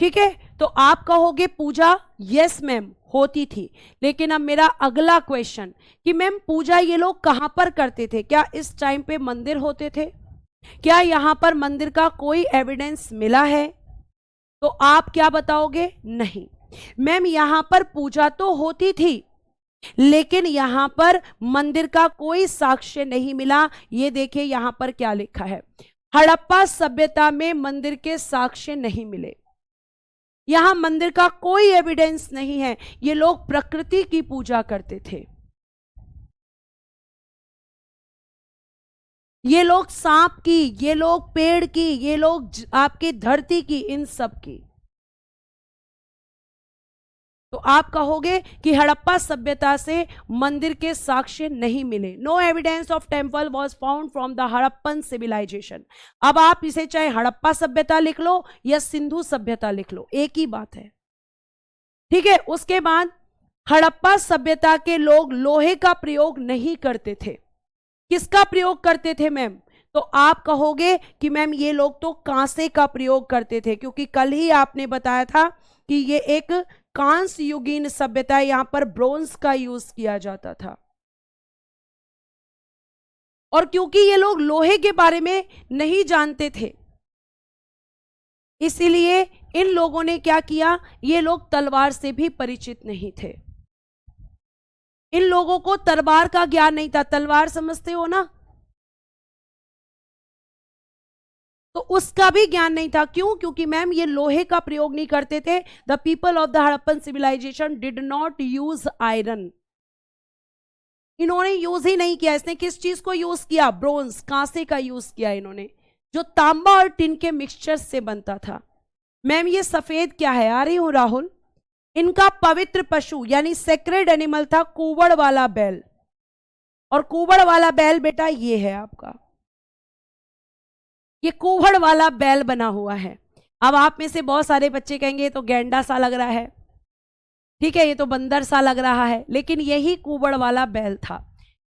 ठीक है, तो आप कहोगे पूजा, यस मैम होती थी। लेकिन अब मेरा अगला क्वेश्चन कि मैम पूजा ये लोग कहां पर करते थे? क्या इस टाइम पे मंदिर होते थे? क्या यहां पर मंदिर का कोई एविडेंस मिला है? तो आप क्या बताओगे? नहीं मैम, यहां पर पूजा तो होती थी लेकिन यहां पर मंदिर का कोई साक्ष्य नहीं मिला। ये देखिए यहां पर क्या लिखा है, हड़प्पा सभ्यता में मंदिर के साक्ष्य नहीं मिले। यहां मंदिर का कोई एविडेंस नहीं है। ये लोग प्रकृति की पूजा करते थे, ये लोग सांप की, ये लोग पेड़ की, ये लोग आपकी धरती की, इन सब की। तो आप कहोगे कि हड़प्पा सभ्यता से मंदिर के साक्ष्य नहीं मिले। No evidence of temple was found from the Harappan civilisation. अब आप इसे चाहे हड़प्पा सभ्यता लिख लो या सिंधु सभ्यता लिख लो, एक ही बात है। ठीक है, उसके बाद हड़प्पा सभ्यता के लोग लोहे का प्रयोग नहीं करते थे। किसका प्रयोग करते थे मैम? तो आप कहोगे कि मैम ये लोग तो कांसे का प्रयोग करते थे, क्योंकि कल ही आपने बताया था कि ये एक कांस्य युगीन सभ्यता है, यहां पर ब्रोंज का यूज किया जाता था। और क्योंकि ये लोग लोहे के बारे में नहीं जानते थे, इसीलिए इन लोगों ने क्या किया, ये लोग तलवार से भी परिचित नहीं थे। इन लोगों को तलवार का ज्ञान नहीं था। तलवार समझते हो ना? तो उसका भी ज्ञान नहीं था। क्यों? क्योंकि मैम ये लोहे का प्रयोग नहीं करते थे। The people of the Harappan civilisation did not use iron. इन्होंने यूज ही नहीं किया। इसने किस चीज को यूज किया? ब्रोंज, कांसे का यूज किया इन्होंने, जो तांबा और टिन के मिक्सचर से बनता था। मैम ये सफेद क्या है? आ रही हूं राहुल। इनका पवित्र पशु यानी सेक्रेड एनिमल था कुवड़ वाला बैल। और कुवड़ वाला बैल बेटा ये है आपका, ये कुवड़ वाला बैल बना हुआ है। अब आप में से बहुत सारे बच्चे कहेंगे तो गैंडा सा लग रहा है, ठीक है, ये तो बंदर सा लग रहा है, लेकिन यही कुवड़ वाला बैल था,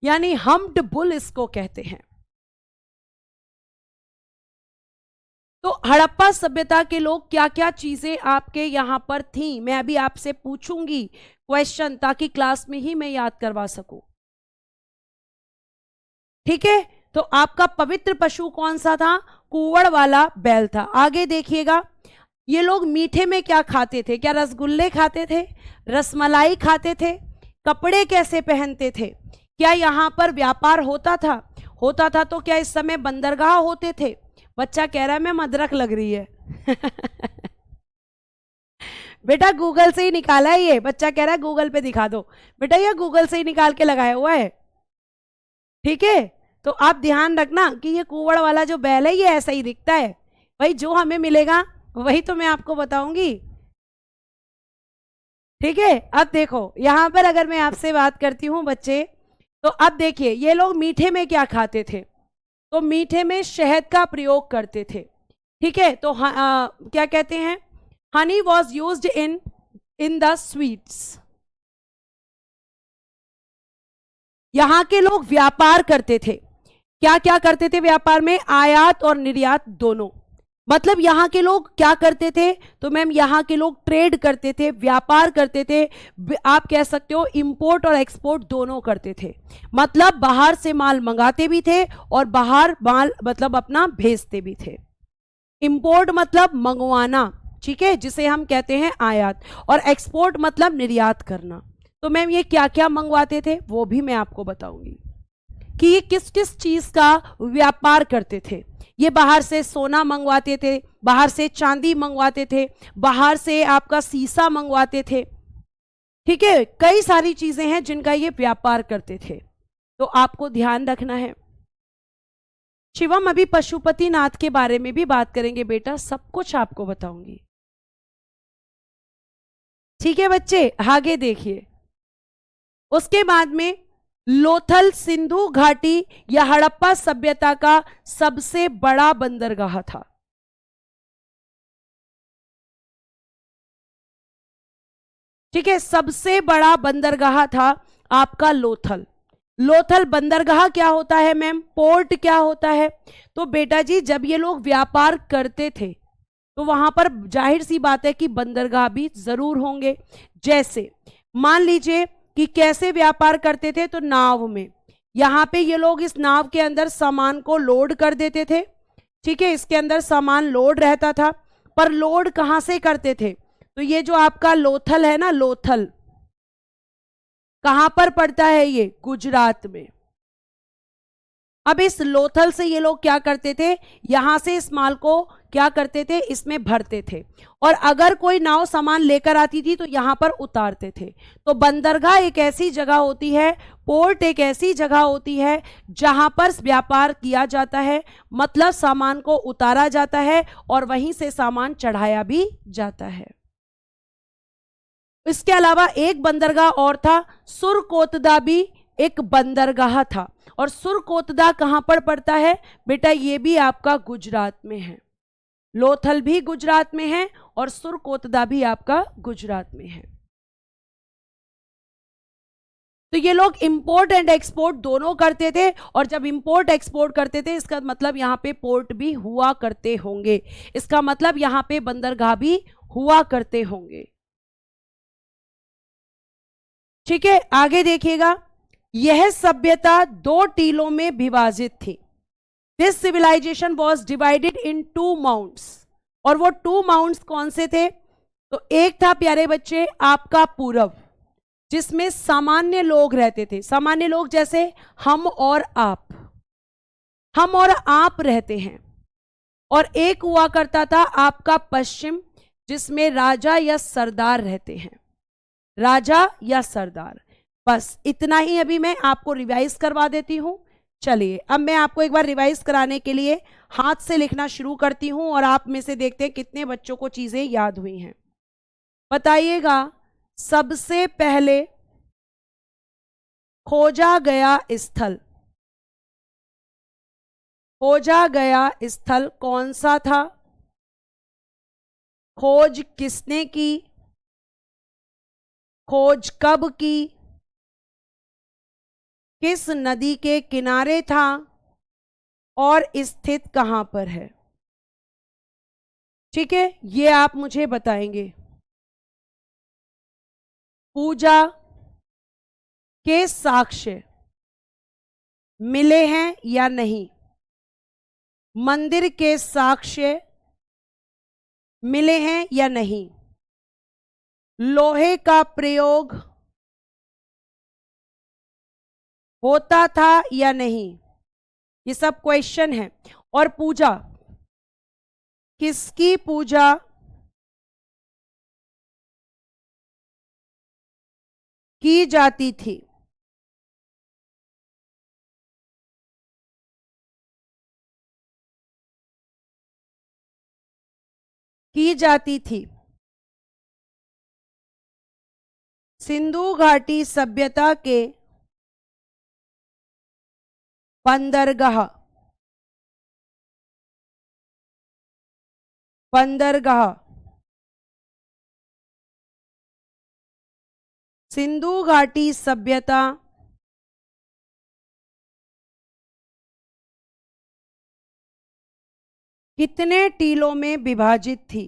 यानी हम्प्ड बुल इसको कहते हैं। तो हड़प्पा सभ्यता के लोग क्या क्या चीजें आपके यहां पर थी, मैं अभी आपसे पूछूंगी क्वेश्चन, ताकि क्लास में ही मैं याद करवा सकूं। ठीक है, तो आपका पवित्र पशु कौन सा था? कुवड़ वाला बैल था। आगे देखिएगा, ये लोग मीठे में क्या खाते थे? क्या रसगुल्ले खाते थे? रसमलाई खाते थे? कपड़े कैसे पहनते थे? क्या यहां पर व्यापार होता था? होता था तो क्या इस समय बंदरगाह होते थे? बच्चा कह रहा है मैं अदरक लग रही है बेटा गूगल से ही निकाला है ये। बच्चा कह रहा है गूगल पे दिखा दो। बेटा ये गूगल से ही निकाल के लगाया हुआ है, ठीक है। तो आप ध्यान रखना कि ये कुवड़ वाला जो बैल है ये ऐसा ही दिखता है। भाई जो हमें मिलेगा वही तो मैं आपको बताऊंगी, ठीक है। अब देखो यहां पर अगर मैं आपसे बात करती हूं बच्चे, तो अब देखिए ये लोग मीठे में क्या खाते थे? तो मीठे में शहद का प्रयोग करते थे, ठीक है। तो क्या कहते हैं? Honey was used in the sweets. यहां के लोग व्यापार करते थे। क्या क्या करते थे व्यापार में? आयात और निर्यात दोनों। मतलब यहां के लोग क्या करते थे? तो मैम यहां के लोग ट्रेड करते थे, व्यापार करते थे। आप कह सकते हो इंपोर्ट और एक्सपोर्ट दोनों करते थे। मतलब बाहर से माल मंगाते भी थे और बाहर माल मतलब अपना भेजते भी थे। इंपोर्ट मतलब मंगवाना, ठीक है, जिसे हम कहते हैं आयात, और एक्सपोर्ट मतलब निर्यात करना। तो मैम ये क्या क्या मंगवाते थे वो भी मैं आपको बताऊंगी कि ये किस किस चीज का व्यापार करते थे। ये बाहर से सोना मंगवाते थे, बाहर से चांदी मंगवाते थे, बाहर से आपका सीसा मंगवाते थे, ठीक है। कई सारी चीजें हैं जिनका ये व्यापार करते थे, तो आपको ध्यान रखना है। शिवम अभी पशुपति नाथ के बारे में भी बात करेंगे बेटा, सब कुछ आपको बताऊंगी, ठीक है बच्चे। आगे देखिए, उसके बाद में लोथल सिंधु घाटी या हड़प्पा सभ्यता का सबसे बड़ा बंदरगाह था। ठीक है, सबसे बड़ा बंदरगाह था आपका लोथल। लोथल बंदरगाह क्या होता है मैम? पोर्ट क्या होता है? तो बेटा जी जब ये लोग व्यापार करते थे तो वहां पर जाहिर सी बात है कि बंदरगाह भी जरूर होंगे। जैसे मान लीजिए कि कैसे व्यापार करते थे, तो नाव में, यहां पे ये लोग इस नाव के अंदर सामान को लोड कर देते थे, ठीक है, इसके अंदर सामान लोड रहता था। पर लोड कहां से करते थे? तो ये जो आपका लोथल है ना, लोथल कहां पर पड़ता है? ये गुजरात में। अब इस लोथल से ये लोग क्या करते थे? यहां से इस माल को क्या करते थे? इसमें भरते थे, और अगर कोई नाव सामान लेकर आती थी तो यहां पर उतारते थे। तो बंदरगाह एक ऐसी जगह होती है, पोर्ट एक ऐसी जगह होती है जहां पर व्यापार किया जाता है, मतलब सामान को उतारा जाता है और वहीं से सामान चढ़ाया भी जाता है। इसके अलावा एक बंदरगाह और था, सुरकोतदा भी एक बंदरगाह था। और सुरकोतदा कहां पर पड़ता है बेटा? ये भी आपका गुजरात में है। लोथल भी गुजरात में है और सुरकोतदा भी आपका गुजरात में है। तो ये लोग इंपोर्ट एंड एक्सपोर्ट दोनों करते थे, और जब इंपोर्ट एक्सपोर्ट करते थे इसका मतलब यहां पे पोर्ट भी हुआ करते होंगे, इसका मतलब यहां पे बंदरगाह भी हुआ करते होंगे, ठीक है। आगे देखिएगा, यह सभ्यता दो टीलों में विभाजित थी। This civilisation was divided in 2 mounts. और वो 2 माउंट्स कौन से थे? तो एक था प्यारे बच्चे आपका पूरब, जिसमें सामान्य लोग रहते थे। सामान्य लोग जैसे हम और आप, हम और आप रहते हैं। और एक हुआ करता था आपका पश्चिम, जिसमें राजा या सरदार रहते हैं, राजा या सरदार। बस इतना ही अभी मैं आपको रिवाइज करवा देती हूं। चलिए अब मैं आपको एक बार रिवाइज कराने के लिए हाथ से लिखना शुरू करती हूं और आप में से देखते हैं कितने बच्चों को चीजें याद हुई हैं। बताइएगा, सबसे पहले खोजा गया स्थल, खोजा गया स्थल कौन सा था? खोज किसने की? खोज कब की? किस नदी के किनारे था और स्थित कहां पर है? ठीक है, ये आप मुझे बताएंगे। पूजा के साक्ष्य मिले हैं या नहीं? मंदिर के साक्ष्य मिले हैं या नहीं? लोहे का प्रयोग होता था या नहीं? ये सब क्वेश्चन है। और पूजा, किसकी पूजा की जाती थी? की जाती थी। सिंधु घाटी सभ्यता के बंदरगाह, बंदरगाह, सिंधु घाटी सभ्यता कितने टीलों में विभाजित थी?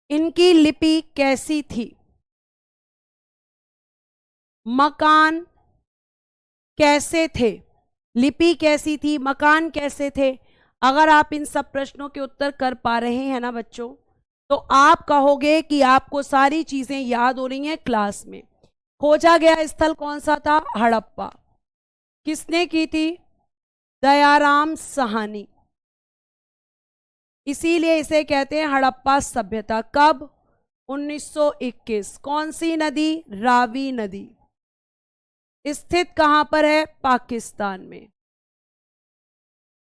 इनकी लिपि कैसी थी? मकान कैसे थे? लिपि कैसी थी, मकान कैसे थे? अगर आप इन सब प्रश्नों के उत्तर कर पा रहे हैं ना बच्चों, तो आप कहोगे कि आपको सारी चीजें याद हो रही हैं क्लास में। खोजा गया स्थल कौन सा था? हड़प्पा। किसने की थी? दयाराम साहनी। इसीलिए इसे कहते हैं हड़प्पा सभ्यता। कब? 1921। कौन सी नदी? रावी नदी। स्थित कहां पर है? पाकिस्तान में।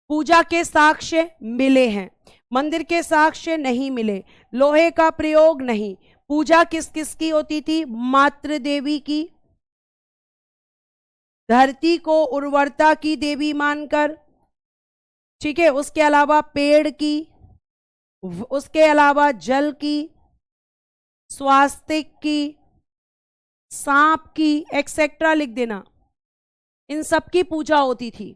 पूजा के साक्ष्य मिले हैं, मंदिर के साक्ष्य नहीं मिले। लोहे का प्रयोग नहीं। पूजा किस किस की होती थी? मातृ देवी की, धरती को उर्वरता की देवी मानकर, ठीक है। उसके अलावा पेड़ की, उसके अलावा जल की, स्वास्तिक की, सांप की, एक्सेट्रा लिख देना। इन सब की पूजा होती थी,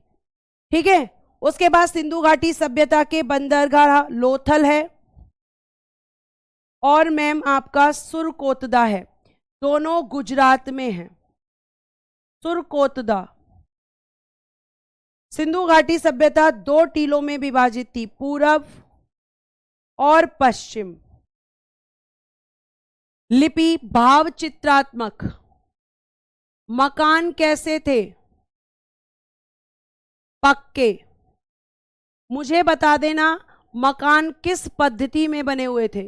ठीक है। उसके बाद सिंधु घाटी सभ्यता के बंदरगाह लोथल है और मैम आपका सुरकोतदा है। दोनों गुजरात में है। सुरकोतदा। सिंधु घाटी सभ्यता 2 टीलों में विभाजित थी, पूरब और पश्चिम। लिपि भाव चित्रात्मक। मकान कैसे थे? पक्के। मुझे बता देना मकान किस पद्धति में बने हुए थे?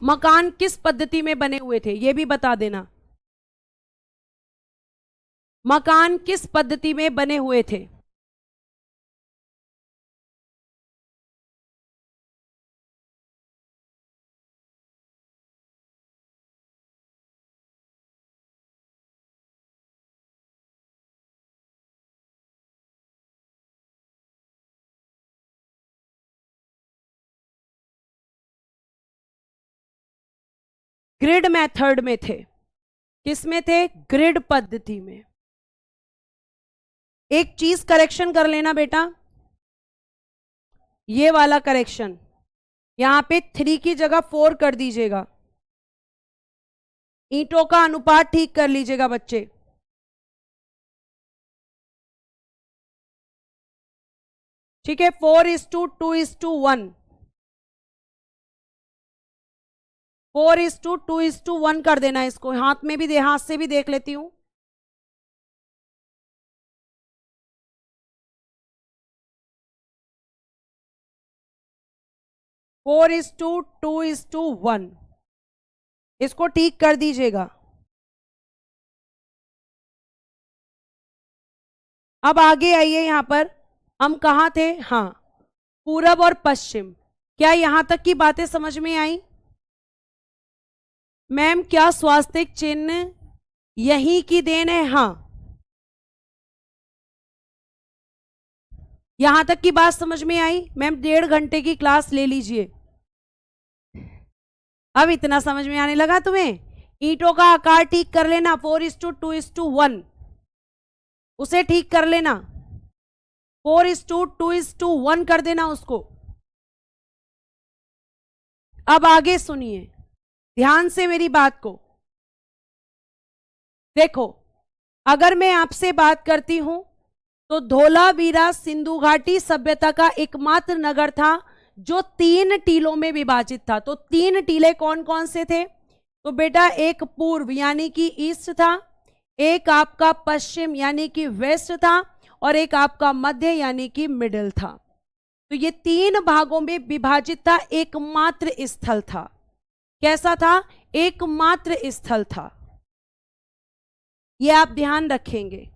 मकान किस पद्धति में बने हुए थे, यह भी बता देना। मकान किस पद्धति में बने हुए थे? ग्रिड मेथड में थे। किस में थे? ग्रिड पद्धति में। एक चीज करेक्शन कर लेना बेटा, ये वाला करेक्शन, यहां पे 3 की जगह 4 कर दीजिएगा। ईंटों का अनुपात ठीक कर लीजिएगा बच्चे। ठीक है, 4:2:1। 4:2:1 कर देना इसको, हाथ में भी दे, हाथ से भी देख लेती हूं। फोर इज टू 1, इसको ठीक कर दीजिएगा। अब आगे आइए, यहां पर हम कहां थे? हाँ, पूरब और पश्चिम। क्या यहां तक की बातें समझ में आई? मैम क्या स्वास्तिक चिन्ह यहीं की देन है? हाँ, यहां तक की बात समझ में आई? मैम 1.5 घंटे की क्लास ले लीजिए। अब इतना समझ में आने लगा तुम्हें? ईंटों का आकार ठीक कर लेना, 4:2:1, उसे ठीक कर लेना, 4:2:1 कर देना उसको। अब आगे सुनिए ध्यान से मेरी बात को। देखो, अगर मैं आपसे बात करती हूं तो धोलावीरा सिंधु घाटी सभ्यता का एकमात्र नगर था जो 3 टीलों में विभाजित था। तो 3 टीले कौन कौन से थे? तो बेटा एक पूर्व यानी कि ईस्ट था, एक आपका पश्चिम यानी कि वेस्ट था, और एक आपका मध्य यानी कि मिडिल था। तो ये 3 भागों में विभाजित था, एकमात्र स्थल था। कैसा था? एकमात्र स्थल था। ये आप ध्यान रखेंगे।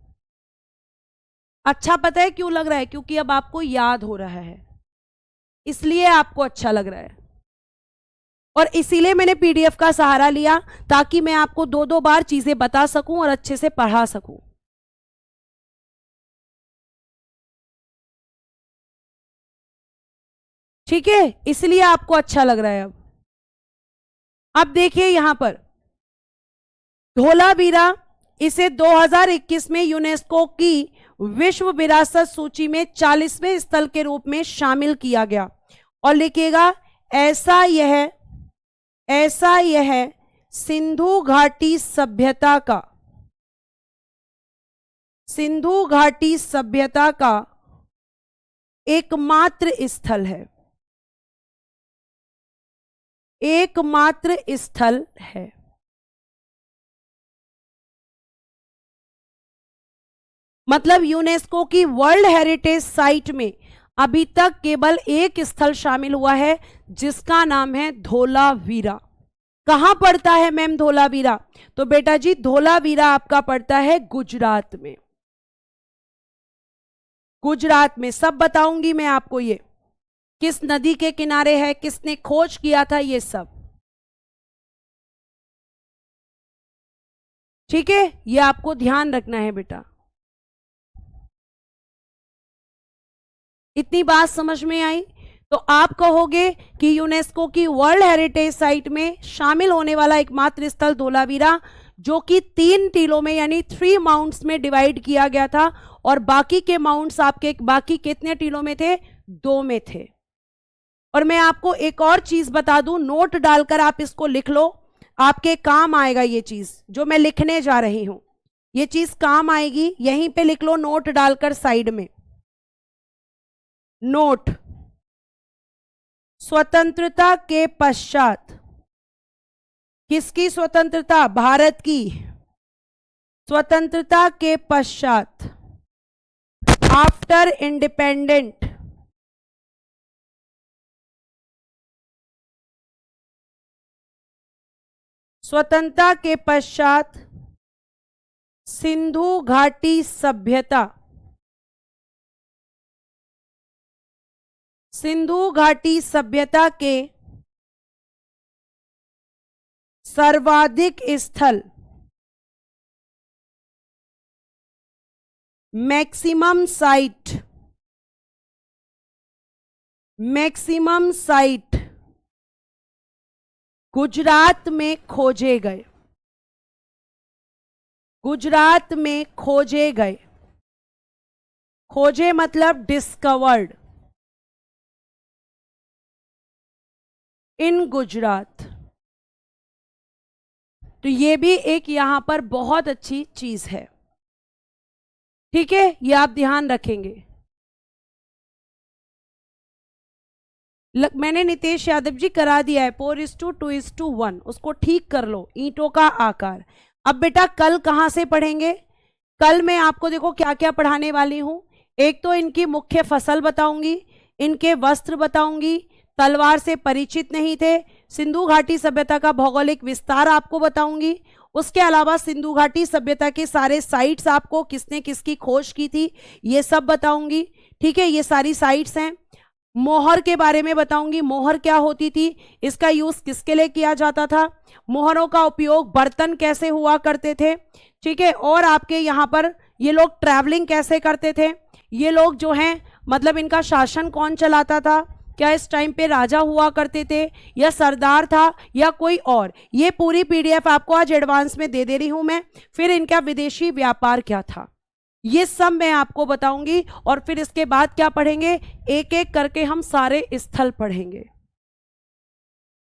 अच्छा पता है क्यों लग रहा है? क्योंकि अब आपको याद हो रहा है, इसलिए आपको अच्छा लग रहा है। और इसीलिए मैंने पीडीएफ का सहारा लिया ताकि मैं आपको 2-2 बार चीजें बता सकूं और अच्छे से पढ़ा सकूं। ठीक है, इसलिए आपको अच्छा लग रहा है। अब देखिए यहां पर धोलावीरा, इसे 2021 में यूनेस्को की विश्व विरासत सूची में 40वें स्थल के रूप में शामिल किया गया। और लिखिएगा ऐसा यह सिंधु घाटी सभ्यता का एकमात्र स्थल है, एकमात्र स्थल है। मतलब यूनेस्को की वर्ल्ड हेरिटेज साइट में अभी तक केवल एक स्थल शामिल हुआ है जिसका नाम है धोलावीरा। कहां पड़ता है मैम धोलावीरा? तो बेटा जी धोलावीरा आपका पड़ता है गुजरात में। गुजरात में सब बताऊंगी मैं आपको, ये किस नदी के किनारे है, किसने खोज किया था, ये सब। ठीक है, ये आपको ध्यान रखना है बेटा। इतनी बात समझ में आई? तो आप कहोगे कि यूनेस्को की वर्ल्ड हेरिटेज साइट में शामिल होने वाला एकमात्र स्थल धोलावीरा, जो कि 3 टीलों में यानी 3 माउंट्स में डिवाइड किया गया था, और बाकी के माउंट्स आपके बाकी कितने टीलों में थे? 2 में थे। और मैं आपको एक और चीज बता दूं, नोट डालकर आप इसको लिख लो, आपके काम आएगा ये चीज जो मैं लिखने जा रही हूं, ये चीज काम आएगी। यहीं पे लिख लो नोट डालकर साइड में। नोट, स्वतंत्रता के पश्चात, किसकी स्वतंत्रता? भारत की। स्वतंत्रता के पश्चात, आफ्टर इंडिपेंडेंट, स्वतंत्रता के पश्चात सिंधु घाटी सभ्यता, सिंधु घाटी सभ्यता के सर्वाधिक स्थल, मैक्सिमम साइट गुजरात में खोजे गए। गुजरात में खोजे गए, खोजे मतलब डिस्कवर्ड इन गुजरात। तो ये भी एक यहां पर बहुत अच्छी चीज है। ठीक है, ये आप ध्यान रखेंगे। मैंने नितेश यादव जी करा दिया है 4:2:1, उसको ठीक कर लो, ईंटों का आकार। अब बेटा कल कहाँ से पढ़ेंगे? कल मैं आपको देखो क्या क्या पढ़ाने वाली हूँ। एक तो इनकी मुख्य फसल बताऊंगी, इनके वस्त्र बताऊंगी, तलवार से परिचित नहीं थे, सिंधु घाटी सभ्यता का भौगोलिक विस्तार आपको बताऊंगी। उसके अलावा सिंधु घाटी सभ्यता के सारे साइट्स आपको किसने किसकी खोज की थी ये सब बताऊंगी। ठीक है, ये सारी साइट्स हैं। मोहर के बारे में बताऊंगी, मोहर क्या होती थी, इसका यूज किसके लिए किया जाता था, मोहरों का उपयोग बर्तन कैसे हुआ करते थे। ठीक है, और आपके यहाँ पर ये लोग ट्रैवलिंग कैसे करते थे, ये लोग जो हैं मतलब इनका शासन कौन चलाता था, क्या इस टाइम पे राजा हुआ करते थे या सरदार था या कोई और, ये पूरी पीडीएफ आपको आज एडवांस में दे रही हूं मैं। फिर इनका विदेशी व्यापार क्या था, ये सब मैं आपको बताऊंगी। और फिर इसके बाद क्या पढ़ेंगे, एक एक करके हम सारे स्थल पढ़ेंगे।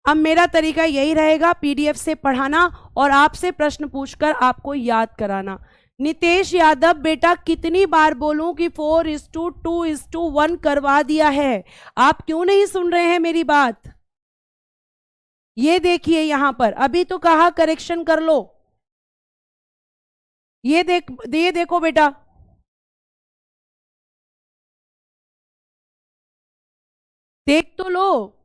अब मेरा तरीका यही रहेगा, पीडीएफ से पढ़ाना और आपसे प्रश्न पूछकर आपको याद कराना। नितेश यादव बेटा कितनी बार बोलूं कि 4:2:1 करवा दिया है, आप क्यों नहीं सुन रहे हैं मेरी बात? ये देखिए यहां पर अभी तो कहा करेक्शन कर लो, ये देखो बेटा, देख तो लो।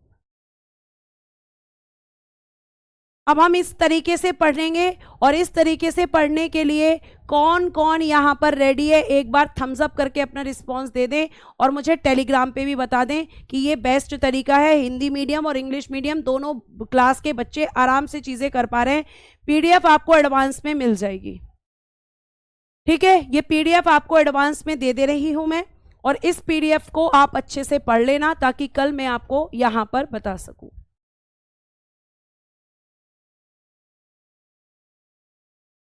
अब हम इस तरीके से पढ़ेंगे और इस तरीके से पढ़ने के लिए कौन कौन यहाँ पर रेडी है, एक बार थम्स अप करके अपना रिस्पांस दे दें और मुझे टेलीग्राम पे भी बता दें कि ये बेस्ट तरीका है। हिंदी मीडियम और इंग्लिश मीडियम दोनों क्लास के बच्चे आराम से चीज़ें कर पा रहे हैं। पीडीएफ आपको एडवांस में मिल जाएगी। ठीक है, ये पीडीएफ आपको एडवांस में दे रही हूँ मैं, और इस पीडीएफ को आप अच्छे से पढ़ लेना ताकि कल मैं आपको यहाँ पर बता सकूँ।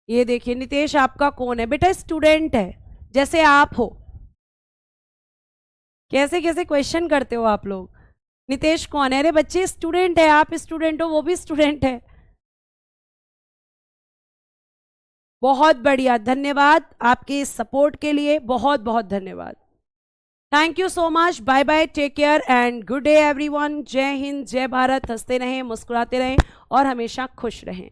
ये देखिए नितेश आपका कौन है बेटा, स्टूडेंट है जैसे आप हो। कैसे कैसे क्वेश्चन करते हो आप लोग। नितेश कौन है? अरे बच्चे स्टूडेंट है, आप स्टूडेंट हो, वो भी स्टूडेंट है। बहुत बढ़िया, धन्यवाद आपके इस सपोर्ट के लिए, बहुत बहुत धन्यवाद। Thank you so much, bye bye, take care and good day everyone. जय हिंद, जय भारत। हंसते रहें, मुस्कुराते रहें और हमेशा खुश रहें।